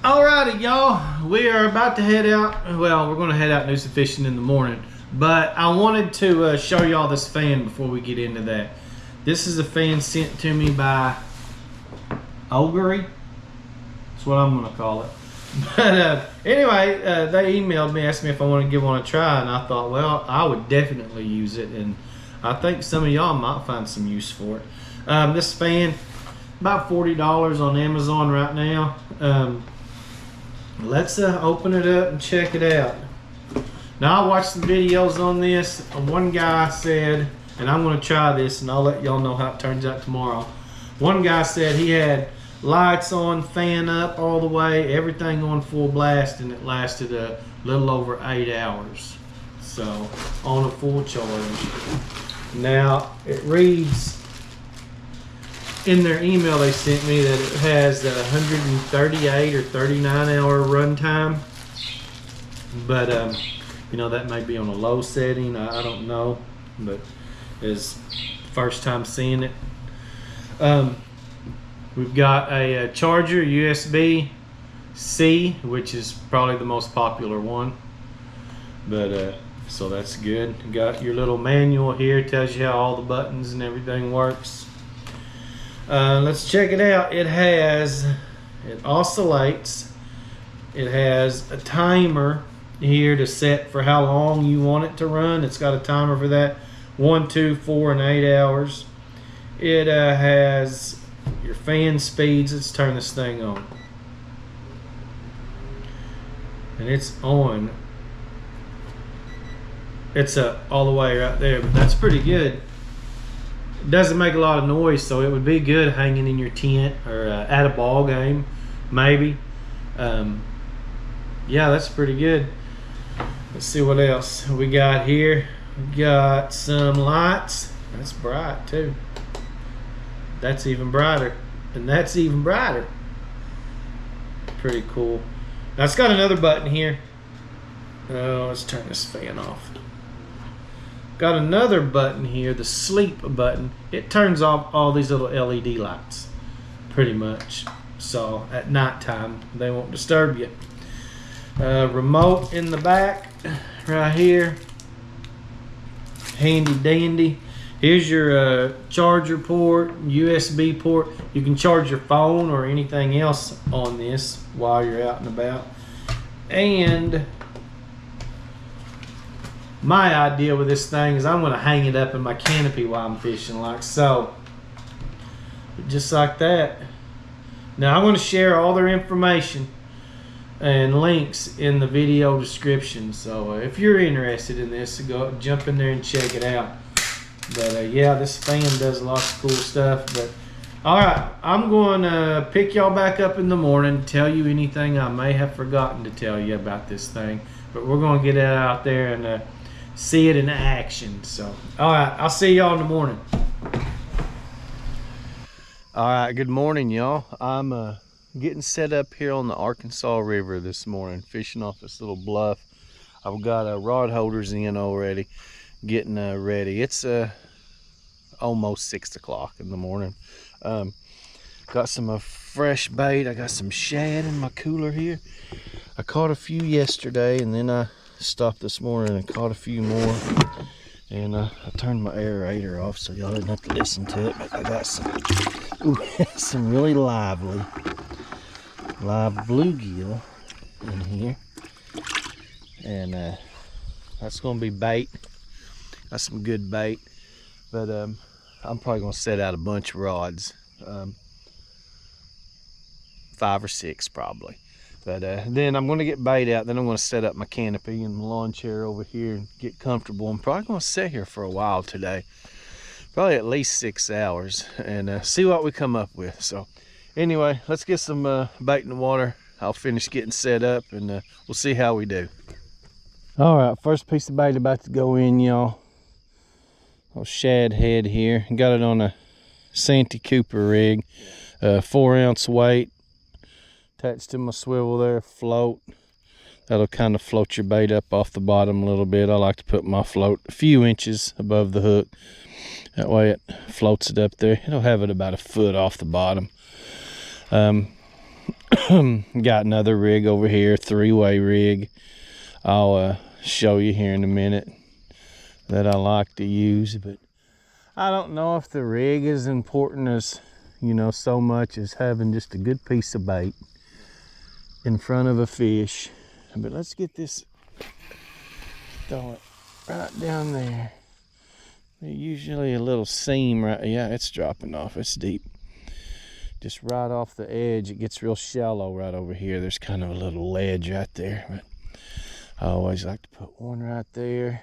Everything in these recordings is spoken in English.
Alrighty, y'all, we are about to head out. Well, we're going to head out and do some fishing in the morning, but I wanted to show y'all this fan before we get into that. This is a fan sent to me by Ogre. That's what I'm going to call it. But anyway, they emailed me, asked me if I want to give one a try, and I thought, well, I would definitely use it, and I think some of y'all might find some use for it. This fan, about $40 on Amazon right now. Let's open it up and check it out. Now, I watched some videos on this. One guy said, and I'm going to try this and I'll let y'all know how it turns out tomorrow. One guy said he had lights on, fan up all the way, everything on full blast, and it lasted a little over 8 hours. So, on a full charge. Now, it reads in their email they sent me that it has a 138 or 39 hour runtime, but you know, that may be on a low setting. I don't know, but it's first time seeing it. We've got a charger, USB-C, which is probably the most popular one, but so that's good. You got your little manual here, tells you how all the buttons and everything works. Let's check it out. It oscillates. It has a timer here to set for how long you want it to run. It's got a timer for that, 1, 2, 4, and 8 hours. It has your fan speeds. Let's turn this thing on. And it's on. It's all the way right there, but that's pretty good. It doesn't make a lot of noise, so it would be good hanging in your tent or at a ball game, maybe. Yeah, that's pretty good. Let's see what else we got here. We got some lights. That's bright too. That's even brighter, and that's even brighter. Pretty cool. Now it's got another button here. Oh, let's turn this fan off. Got another button here, the sleep button. It turns off all these little LED lights, pretty much. So at nighttime, they won't disturb you. Remote in the back, right here. Handy dandy. Here's your charger port, USB port. You can charge your phone or anything else on this while you're out and about. And my idea with this thing is I'm going to hang it up in my canopy while I'm fishing, like so. Just like that. Now I'm going to share all their information and links in the video description. So if you're interested in this, go jump in there and check it out. But yeah, this fan does a lot of cool stuff. But alright, I'm going to pick y'all back up in the morning, tell you anything I may have forgotten to tell you about this thing. But we're going to get it out there and see it in action. So alright, I'll see y'all in the morning. Alright, good morning, y'all. I'm getting set up here on the Arkansas River this morning, fishing off this little bluff. I've got rod holders in already, getting ready. It's almost 6 o'clock in the morning. Got some fresh bait. I got some shad in my cooler here. I caught a few yesterday, and then I stopped this morning and caught a few more. And I turned my aerator off so y'all didn't have to listen to it. But I got some really live bluegill in here, and that's gonna be bait. That's some good bait, but I'm probably gonna set out a bunch of rods, 5 or 6 probably. But then I'm gonna get bait out. Then I'm gonna set up my canopy and my lawn chair over here and get comfortable. I'm probably gonna sit here for a while today, probably at least 6 hours, and see what we come up with. So anyway, let's get some bait in the water. I'll finish getting set up, and we'll see how we do. All right, first piece of bait about to go in, y'all. Little shad head here. Got it on a Santee Cooper rig, 4-ounce weight. Attached to my swivel there, float. That'll kind of float your bait up off the bottom a little bit. I like to put my float a few inches above the hook. That way it floats it up there. It'll have it about a foot off the bottom. Got another rig over here, 3-way rig. I'll show you here in a minute that I like to use, but I don't know if the rig is important as, you know, so much as having just a good piece of bait in front of a fish. But let's get this, throw it right down there. There's usually a little seam right, yeah, it's dropping off, it's deep. Just right off the edge, it gets real shallow right over here. There's kind of a little ledge right there, but I always like to put one right there.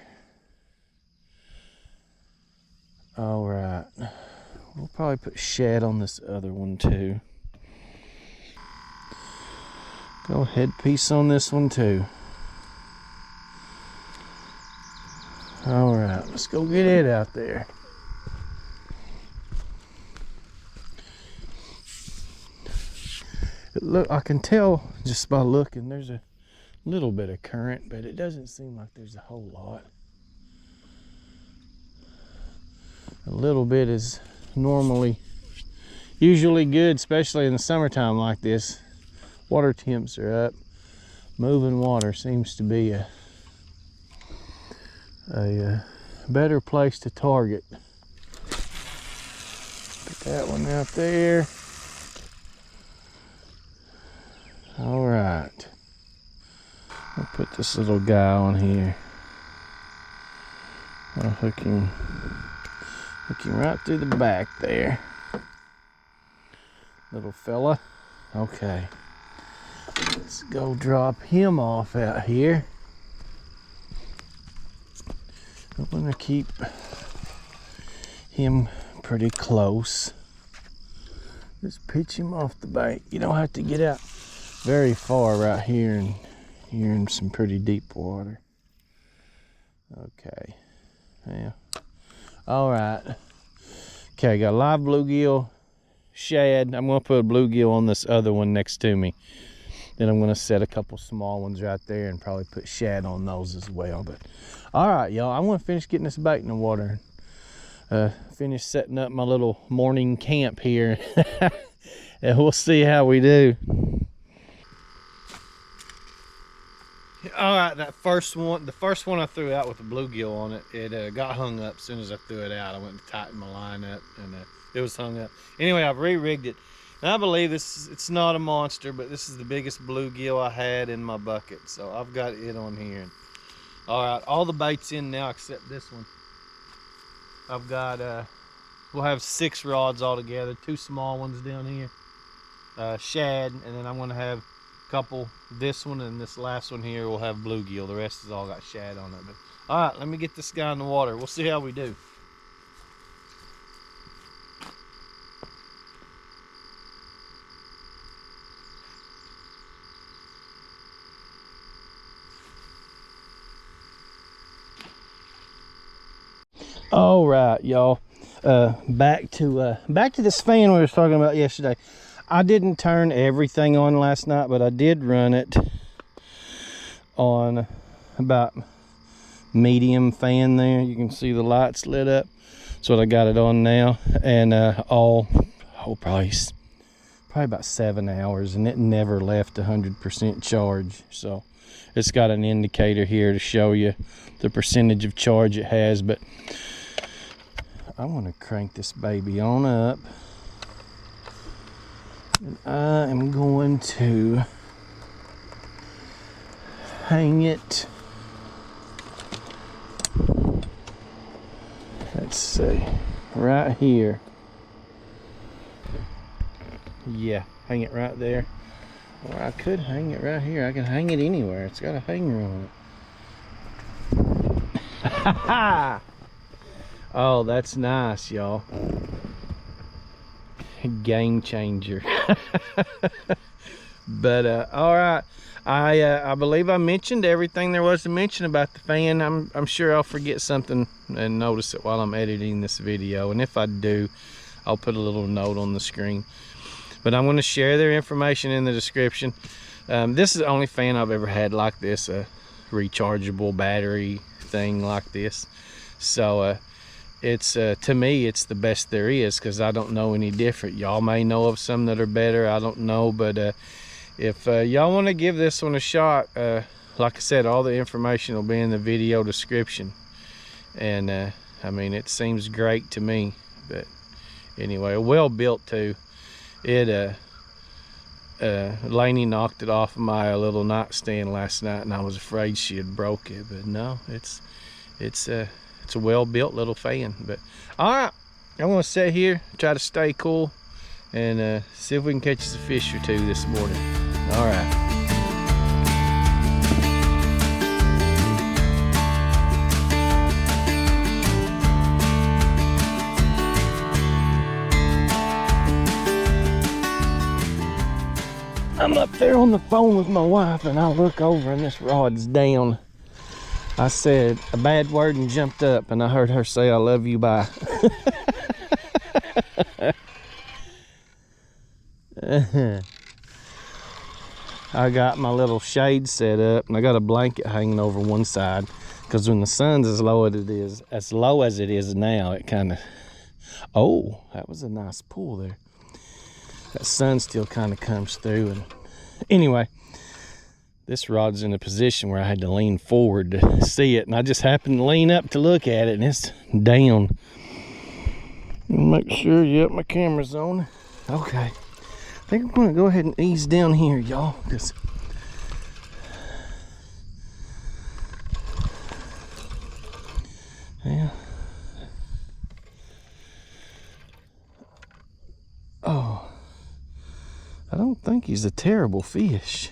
All right, we'll probably put shad on this other one too. Go head piece on this one too. All right, let's go get it out there. Look, I can tell just by looking, there's a little bit of current, but it doesn't seem like there's a whole lot. A little bit is usually good, especially in the summertime like this. Water temps are up. Moving water seems to be a better place to target. Put that one out there. All right, I'll put this little guy on here. I'll hook him right through the back there. Little fella. Okay, let's go drop him off out here. I'm gonna keep him pretty close. Just pitch him off the bank. You don't have to get out very far right here, and you're in some pretty deep water. Okay, yeah. All right. Okay, got a live bluegill, shad. I'm gonna put a bluegill on this other one next to me. Then I'm gonna set a couple small ones right there and probably put shad on those as well. But all right, y'all, I'm gonna finish getting this bait in the water. Finish setting up my little morning camp here. And we'll see how we do. All right, that first one, the first one I threw out with the bluegill on it, it got hung up as soon as I threw it out. I went to tighten my line up, and it was hung up. Anyway, I've re-rigged it. And I believe it's not a monster, but this is the biggest bluegill I had in my bucket. So I've got it on here. All right, all the bait's in now except this one. I've got, we'll have 6 rods altogether, 2 small ones down here, shad, and then I'm gonna have couple, this one and this last one here will have bluegill. The rest has all got shad on it. But all right, let me get this guy in the water. We'll see how we do. All right, y'all, back to this fan we were talking about yesterday. I didn't turn everything on last night, but I did run it on about medium fan there. You can see the lights lit up. That's what I got it on now. And probably about 7 hours, and it never left 100% charge. So it's got an indicator here to show you the percentage of charge it has. But I want to crank this baby on up. And I am going to hang it. Let's see, right here. Yeah, hang it right there. Or I could hang it right here. I can hang it anywhere. It's got a hanger on it. Oh, that's nice, y'all. Game changer. But all right, I believe I mentioned everything there was to mention about the fan. I'm sure I'll forget something and notice it while I'm editing this video, and if I do, I'll put a little note on the screen. But I'm going to share their information in the description. This is the only fan I've ever had like this, a rechargeable battery thing like this. So it's to me, it's the best there is, because I don't know any different. Y'all may know of some that are better, I don't know. But if y'all want to give this one a shot, like I said, all the information will be in the video description. And I mean, it seems great to me. But anyway, well built too. It Lainey knocked it off of my little nightstand last night, and I was afraid she had broke it, but no, it's a well built little fan. But all right, I'm gonna sit here, try to stay cool, and see if we can catch us a fish or two this morning. All right. I'm up there on the phone with my wife, and I look over and this rod's down. I said a bad word and jumped up, and I heard her say, "I love you, bye." I got my little shade set up, and I got a blanket hanging over one side, because when the sun's as low as it is now, it kind of, oh, that was a nice pull there. That sun still kind of comes through. And anyway, this rod's in a position where I had to lean forward to see it, and I just happened to lean up to look at it, and it's down. Make sure, yep, my camera's on. Okay, I think I'm gonna go ahead and ease down here, y'all, because yeah. Oh, I don't think he's a terrible fish.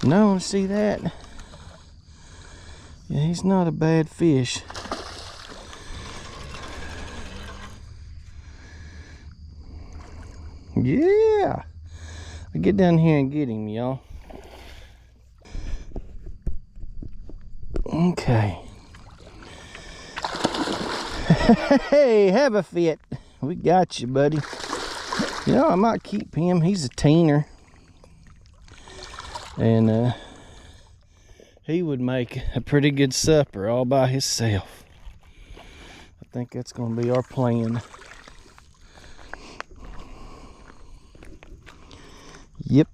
No, see that? Yeah, he's not a bad fish. Yeah, I'll get down here and get him, y'all. Okay. Hey, have a fit. We got you, buddy. You know, I might keep him. He's a teener. And he would make a pretty good supper all by himself. I think that's going to be our plan. Yep.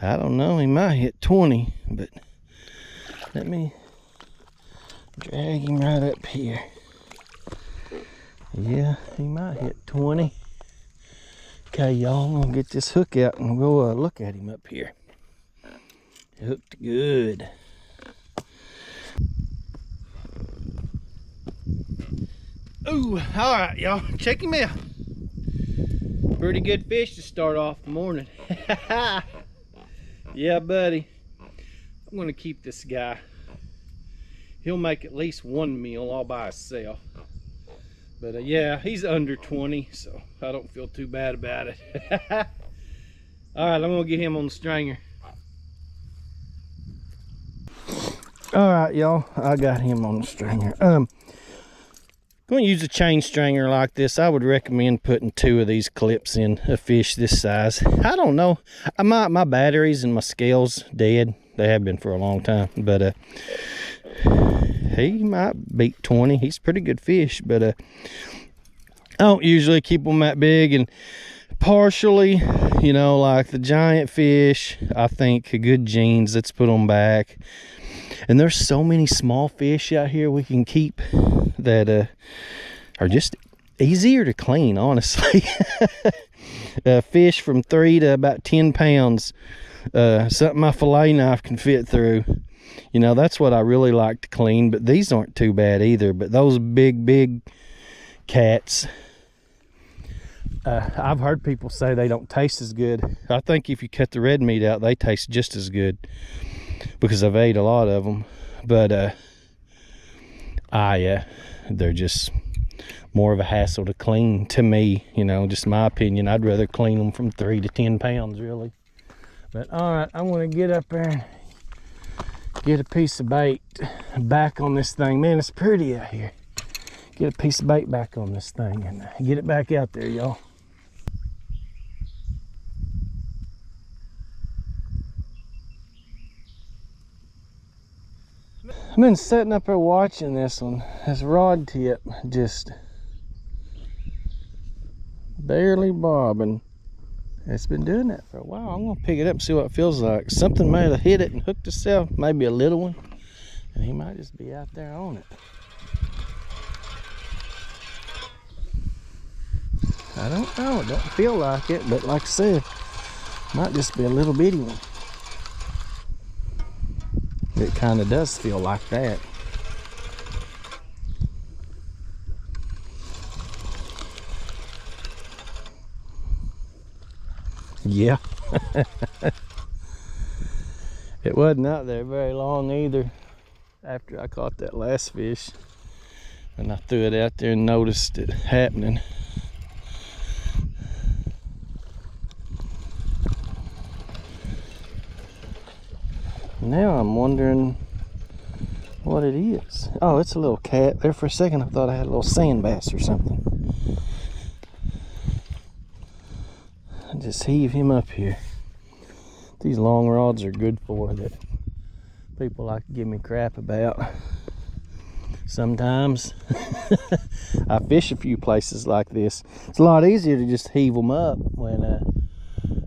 I don't know, he might hit 20, but let me drag him right up here. Yeah, he might hit 20. Okay, y'all, I'm gonna get this hook out and we'll look at him up here. Hooked good. Ooh, all right, y'all, check him out. Pretty good fish to start off the morning. Yeah, buddy. I'm gonna keep this guy. He'll make at least one meal all by himself. But yeah, he's under 20, so I don't feel too bad about it. All right, I'm gonna get him on the stringer. All right, y'all, I got him on the stringer. Going to use a chain stringer like this. I would recommend putting 2 of these clips in a fish this size. I don't know, my batteries and my scales dead. They have been for a long time, but he might beat 20. He's a pretty good fish, but I don't usually keep them that big. And partially, you know, like the giant fish, I think a good jeans, let's put them back. And there's so many small fish out here we can keep that are just easier to clean, honestly. Fish from 3 to about 10 pounds, something my fillet knife can fit through. You know, that's what I really like to clean, but these aren't too bad either. But those big cats, I've heard people say they don't taste as good. I think if you cut the red meat out, they taste just as good, because I've ate a lot of them. But they're just more of a hassle to clean to me, you know, just my opinion. I'd rather clean them from 3 to 10 pounds, really. But all right, I'm gonna get up there and get a piece of bait back on this thing. Man, it's pretty out here. Get a piece of bait back on this thing and get it back out there, y'all. I've been sitting up here watching this one. This rod tip just barely bobbing. It's been doing that for a while. I'm gonna pick it up and see what it feels like. Something might have hit it and hooked itself, maybe a little one, and he might just be out there on it. I don't know, it don't feel like it, but like I said, might just be a little bitty one. It kind of does feel like that. Yeah. It wasn't out there very long either after I caught that last fish, and I threw it out there and noticed it happening. Now I'm wondering what it is. Oh, it's a little cat. There for a second I thought I had a little sand bass or something. I just heave him up here. These long rods are good for that people like to give me crap about. Sometimes I fish a few places like this. It's a lot easier to just heave them up when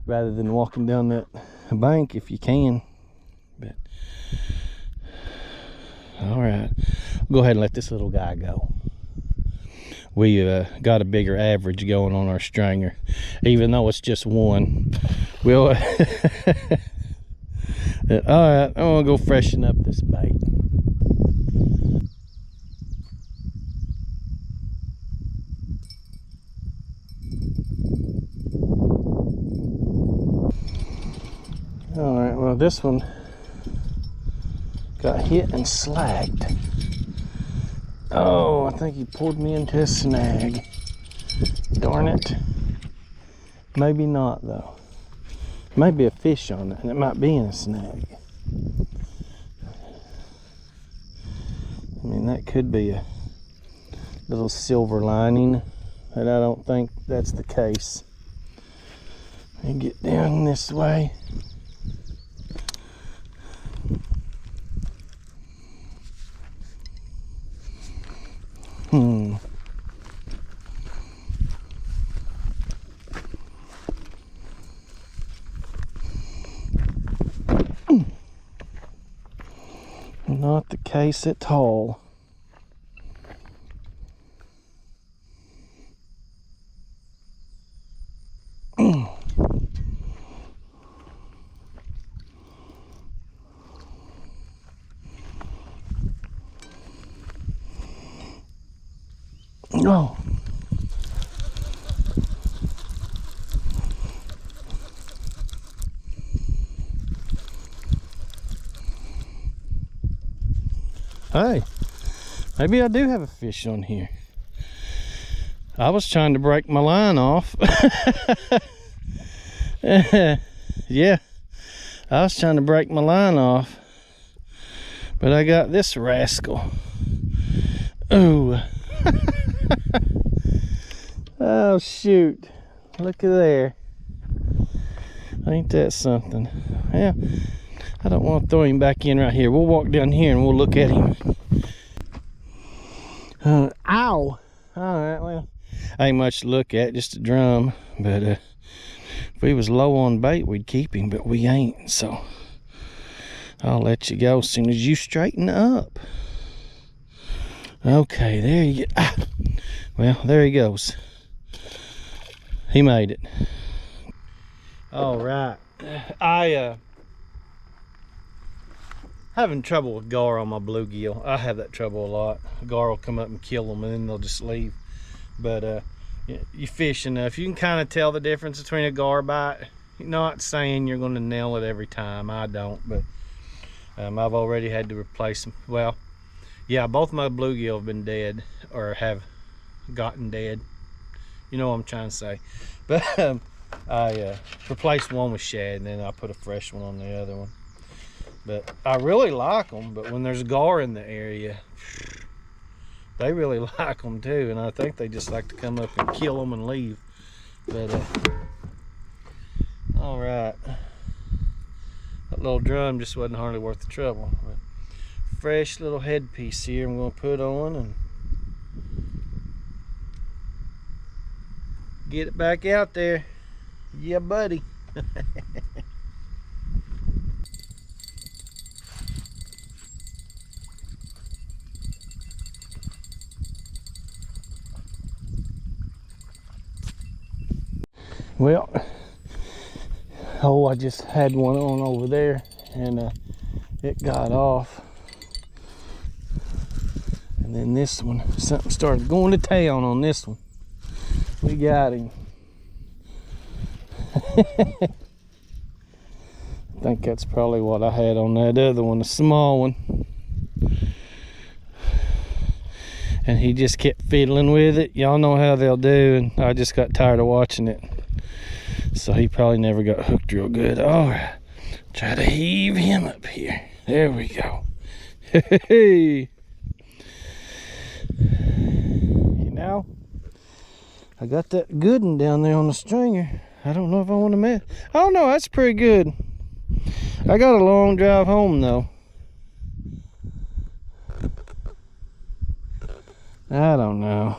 rather than walking down that bank if you can. But all right, go ahead and let this little guy go. We got a bigger average going on our stringer, even though it's just one. We'll all right, I'm gonna go freshen up this bait. All right, well, this one got hit and slacked. Oh, I think he pulled me into a snag. Darn it. Maybe not though. Maybe a fish on it, and it might be in a snag. I mean, that could be a little silver lining, but I don't think that's the case. Let me get down this way. Not the case at all. Oh. Hey, maybe I do have a fish on here. I was trying to break my line off. Yeah, I was trying to break my line off, but I got this rascal. Ooh. Oh shoot, look at there. Ain't that something? Yeah, I don't want to throw him back in right here. We'll walk down here and we'll look at him. Ow. All right, well, ain't much to look at, just a drum. But if we was low on bait, we'd keep him, but we ain't. So I'll let you go as soon as you straighten up. Okay, there you go. Ah, well, there he goes. He made it. All right. I having trouble with gar on my bluegill. I have that trouble a lot. Gar will come up and kill them, and then they'll just leave. But you fish enough, you can kind of tell the difference between a gar bite. You're not saying you're going to nail it every time. I don't, but I've already had to replace them. Well, yeah, both my bluegill have been dead, or have gotten dead. You know what I'm trying to say. But I replaced one with shad, and then I put a fresh one on the other one. But I really like them, but when there's gar in the area, they really like them too, and I think they just like to come up and kill them and leave. But all right, that little drum just wasn't hardly worth the trouble. But fresh little headpiece here I'm gonna put on and get it back out there. Yeah, buddy. Well, oh, I just had one on over there and it got off. And then this one, something started going to town on this one. We got him. I think that's probably what I had on that other one, the small one. And he just kept fiddling with it. Y'all know how they'll do, and I just got tired of watching it. So he probably never got hooked real good. All right, try to heave him up here. There we go. Hey. You know, I got that good one down there on the stringer. I don't know if I want to mess. Oh no, that's pretty good. I got a long drive home though. I don't know.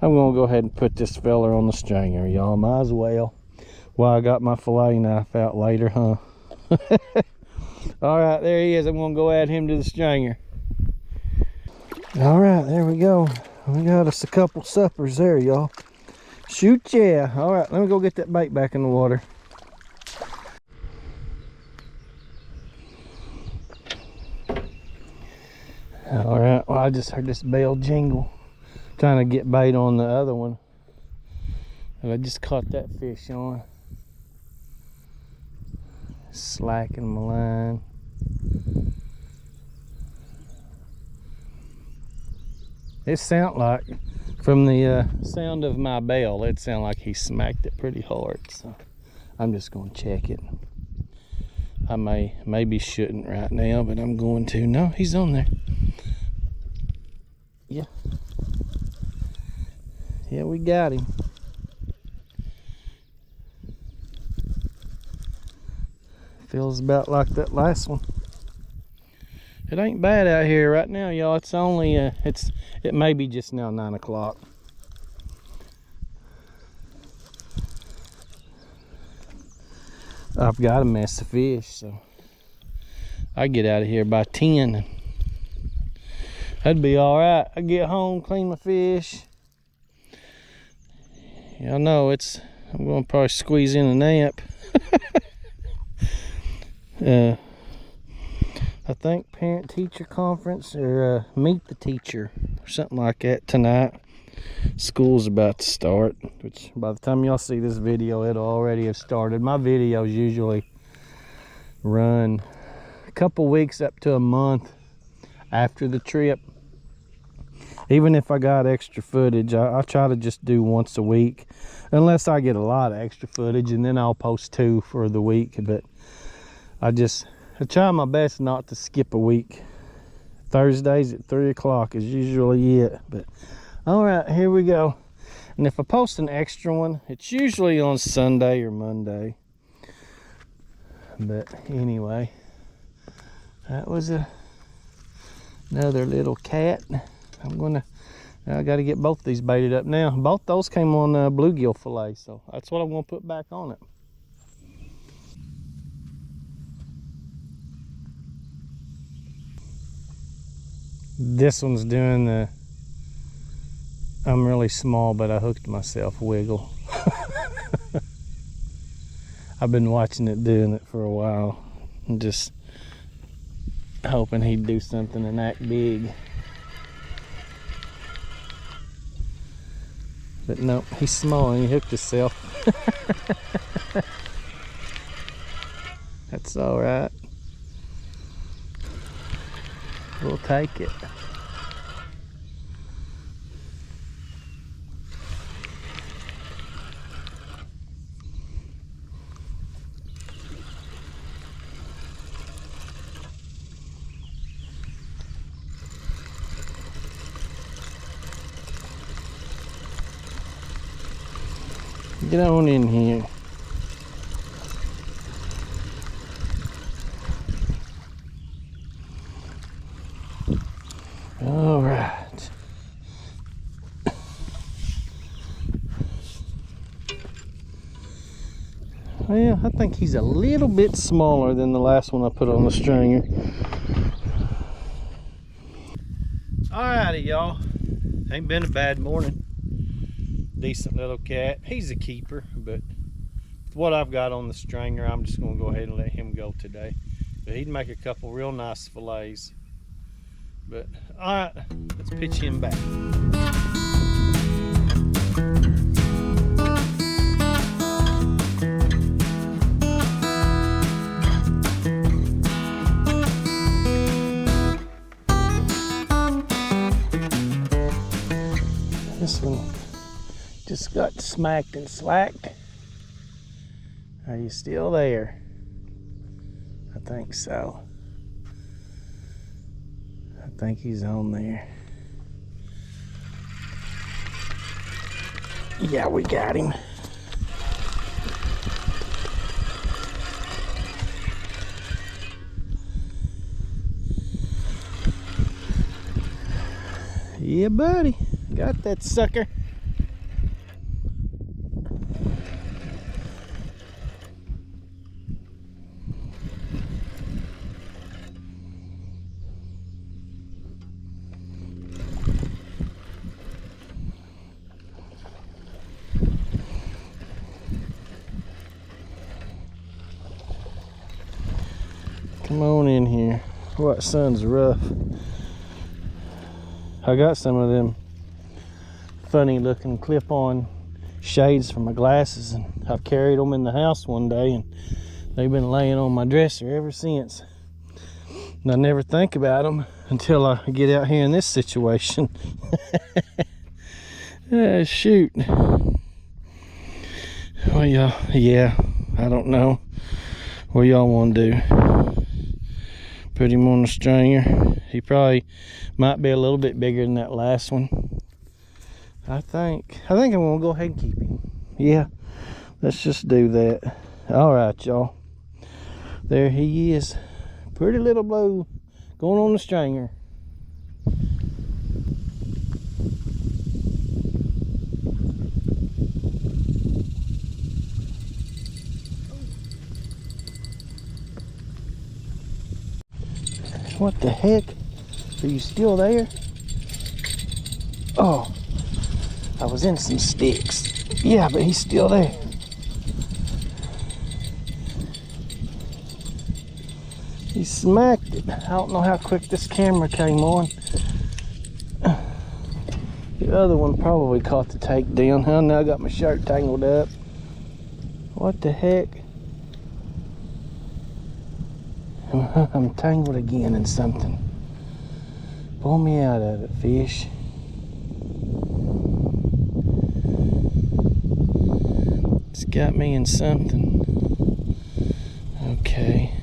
I'm gonna go ahead and put this fella on the stringer, y'all. Might as well. Well, I got my fillet knife out later, huh? All right, there he is. I'm gonna go add him to the stringer. All right, there we go. We got us a couple suppers there, y'all. Shoot, yeah. All right, let me go get that bait back in the water. All right, well, I just heard this bell jingle. Trying to get bait on the other one. And I just caught that fish on. Slacking my line. It sound like, from the sound of my bell, it sounded like he smacked it pretty hard. So I'm just going to check it. I maybe shouldn't right now, but I'm going to. No, he's on there. Yeah. Yeah, we got him. Feels about like that last one. It ain't bad out here right now, y'all. It's only it may be just now 9 o'clock. I've got a mess of fish, so I get out of here by 10. That'd be all right. I get home, clean my fish. Y'all know I'm gonna probably squeeze in a nap. I think parent-teacher conference or meet the teacher or something like that tonight. School's about to start, which by the time y'all see this video, it'll already have started. My videos usually run a couple weeks up to a month after the trip. Even if I got extra footage, I try to just do once a week, unless I get a lot of extra footage, and then I'll post 2 for the week. But I try my best not to skip a week. Thursdays at 3 o'clock is usually it. But all right, here we go. And if I post an extra one, it's usually on Sunday or Monday. But anyway, that was another little cat. I got to get both these baited up now. Both those came on bluegill fillet, so that's what I'm going to put back on it. This one's doing the I'm really small, but I hooked myself wiggle. I've been watching it doing it for a while. I'm just hoping he'd do something and act big. But no, he's small and he hooked himself. That's all right. We'll take it. Get on in here. Well, I think he's a little bit smaller than the last one I put on the stringer. Alrighty, y'all. Ain't been a bad morning. Decent little cat. He's a keeper, but with what I've got on the stringer, I'm just gonna go ahead and let him go today. But he'd make a couple real nice fillets. But alright, let's pitch him back. This one just got smacked and slacked. Are you still there? I think so. I think he's on there. Yeah, we got him. Yeah, buddy. Got that sucker. Come on in here. What, sun's rough. I got some of them funny looking clip-on shades for my glasses, and I've carried them in the house one day, and they've been laying on my dresser ever since. And I never think about them until I get out here in this situation. Shoot. Well, y'all, yeah, I don't know what y'all want to do. Put him on the stringer. He probably might be a little bit bigger than that last one. I think I'm gonna go ahead and keep him. Yeah, let's just do that. All right, y'all. There he is. Pretty little blue going on the stringer. What the heck? Are you still there? Oh, I was in some sticks. Yeah, but he's still there. He smacked it. I don't know how quick this camera came on. The other one probably caught the takedown. Huh? Now I got my shirt tangled up. What the heck? I'm tangled again in something. Pull me out of it, fish. It's got me in something. Okay.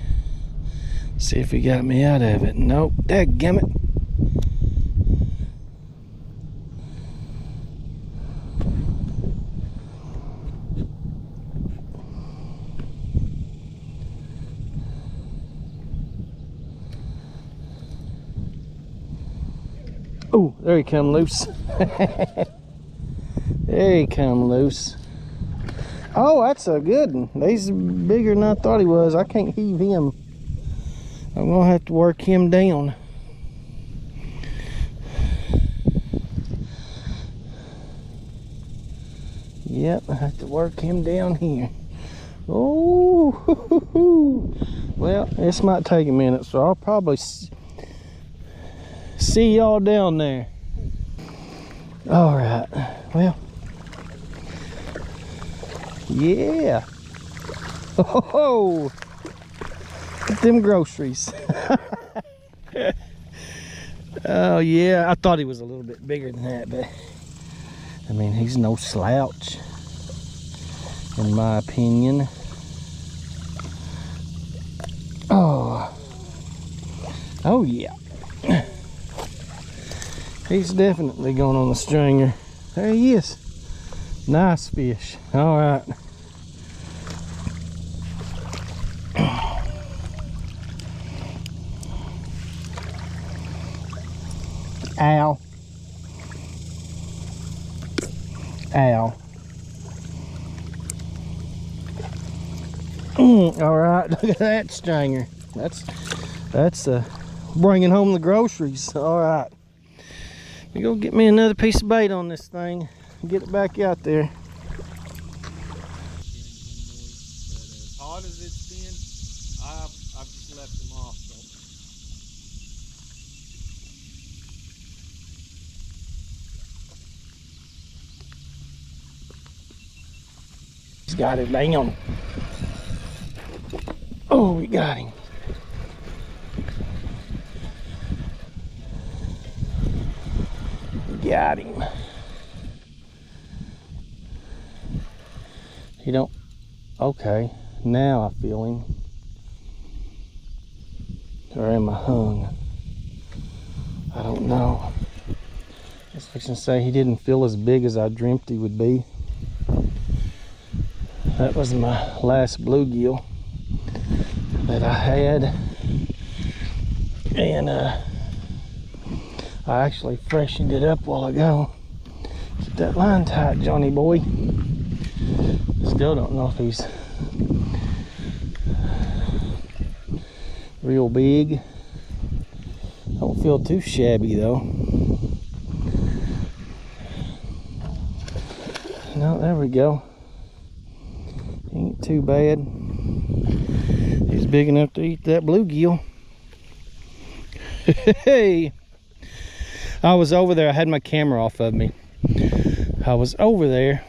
See if he got me out of it. Nope. Dadgummit. Oh, there he come loose. There he come loose. Oh, that's a good one. He's bigger than I thought he was. I can't heave him. I'm gonna have to work him down. Yep, I have to work him down here. Oh, well, this might take a minute, so I'll probably see y'all down there. All right, well, yeah. Oh, get them groceries. Oh yeah, I thought he was a little bit bigger than that, but I mean, he's no slouch, in my opinion. Oh yeah. He's definitely going on the stringer. There he is. Nice fish. All right. Ow. Ow. All right, look at that stringer. That's bringing home the groceries. All right, we go get me another piece of bait on this thing. Get it back out there. As hard as it's been, I've just left them off. So. He's got it down. Oh, we got him. Got him. He don't. Okay, now I feel him. Or am I hung? I don't know. I was fixing to say he didn't feel as big as I dreamt he would be. That was my last bluegill that I had, and I actually freshened it up a while ago. Keep that line tight, Johnny boy. Still don't know if he's real big. Don't feel too shabby though. No, there we go. Ain't too bad. He's big enough to eat that bluegill. Hey, I was over there. I had my camera off of me. I was over there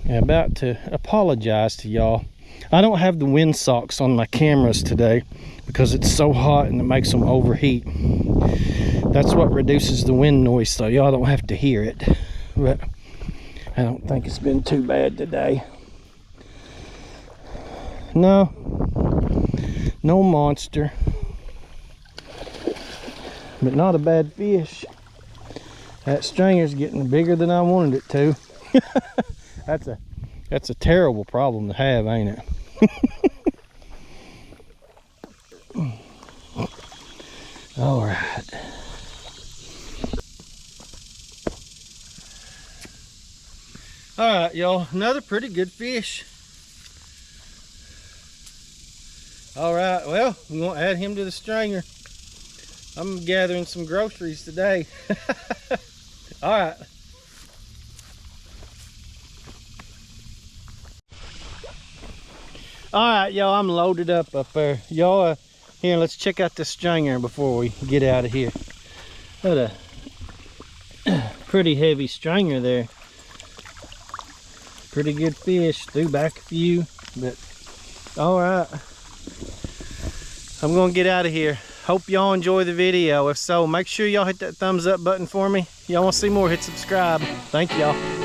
about to apologize to y'all. I don't have the wind socks on my cameras today because it's so hot and it makes them overheat. That's what reduces the wind noise, so y'all don't have to hear it. But I don't think it's been too bad today. No monster, but not a bad fish. That stringer's getting bigger than I wanted it to. That's a terrible problem to have, ain't it? All right. All right, y'all, another pretty good fish. All right, well, we won't add him to the stringer. I'm gathering some groceries today. All right. All right, y'all, I'm loaded up there. Y'all, here, let's check out this stringer before we get out of here. What a pretty heavy stringer there. Pretty good fish. Threw back a few, but all right. I'm gonna get out of here. Hope y'all enjoy the video. If so, make sure y'all hit that thumbs up button for me. Y'all want to see more, hit subscribe. Thank y'all.